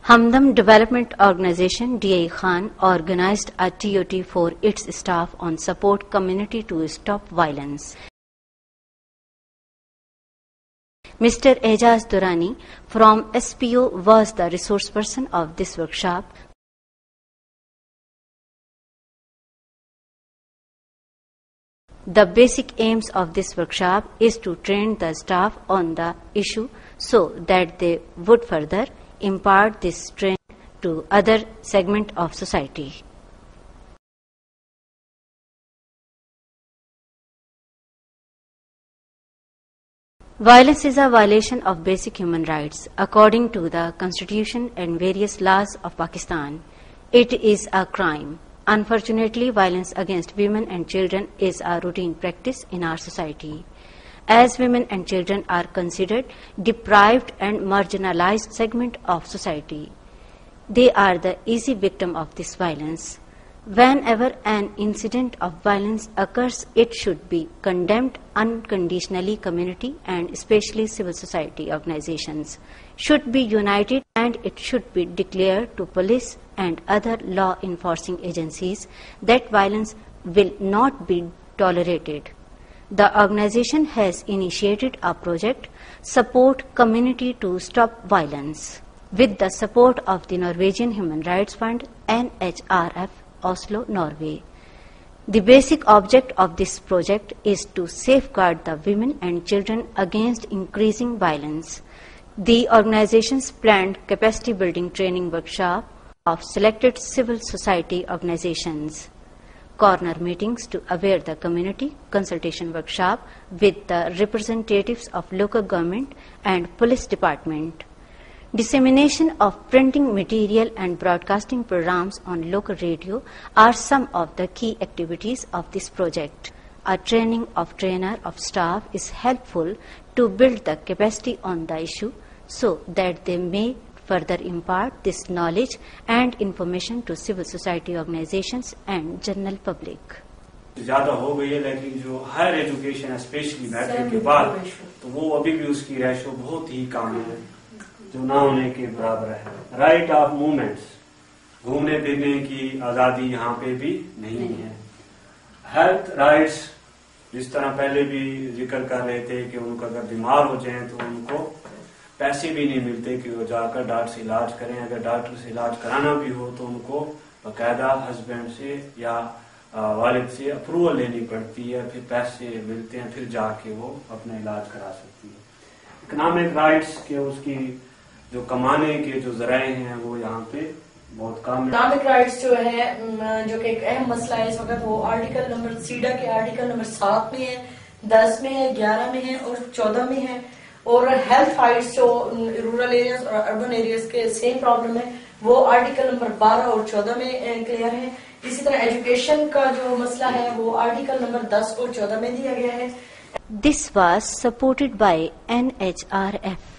Hamdam Development Organization DI Khan organized a TOT for its staff on support community to stop violence. Mr. Ejaz Durrani from SPO was the resource person of this workshop. The basic aims of this workshop is to train the staff on the issue so that they would further impart this training to other segments of society. Violence is a violation of basic human rights. According to the Constitution and various laws of Pakistan, it is a crime. Unfortunately, violence against women and children is a routine practice in our society. As women and children are considered deprived and marginalized segment of society, they are the easy victim of this violence. Whenever an incident of violence occurs, it should be condemned unconditionally. Community and especially civil society organizations should be united, and it should be declared to police and other law enforcing agencies that violence will not be tolerated. The organization has initiated a project, Support Community to Stop Violence, with the support of the Norwegian Human Rights Fund, NHRF, Oslo, Norway. The basic object of this project is to safeguard the women and children against increasing violence. The organization's planned capacity building training workshop of selected civil society organizations, corner meetings to aware the community, consultation workshop with the representatives of local government and police department, dissemination of printing material and broadcasting programs on local radio are some of the key activities of this project. A training of trainer of staff is helpful to build the capacity on the issue so that they may further impart this knowledge and information to civil society organizations and general public. ज़्यादा हो गई है, लेकिन जो higher education है specially matric के बाद, तो वो अभी भी उसकी रेशो बहुत ही कम है, जो ना होने के बराबर है। राइट ऑफ मूवमेंट्स, घूमने फिरने की आज़ादी यहाँ पे भी नहीं है। हेल्थ राइट्स, जिस तरह पहले भी जिक्र कर रहे थे कि उनको अगर बीमार हो जाएं तो उनको पैसे भी नहीं मिलते कि वो जाकर डॉक्टर से इलाज करें। अगर डॉक्टर से इलाज कराना भी हो तो उनको बाकायदा हस्बैंड से या वालिद से अप्रूवल लेनी पड़ती है, फिर पैसे मिलते हैं, फिर जाके वो अपना इलाज करा सकती है। इकोनॉमिक राइट्स के उसकी जो कमाने के जो जराए हैं वो यहाँ पे बहुत कम है। इकोनॉमिक राइट्स जो है, जो कि एक अहम मसला है इस वक्त, वो आर्टिकल नंबर सीडा के आर्टिकल नंबर 7 में है, 10 में है, 11 में है और 14 में है। और हेल्थ राइट्स जो रूरल एरियाज और अर्बन एरियाज के सेम प्रॉब्लम है, वो आर्टिकल नंबर 12 और 14 में क्लियर है। इसी तरह एजुकेशन का जो मसला है वो आर्टिकल नंबर 10 और 14 में दिया गया है। This was supported by NHRF.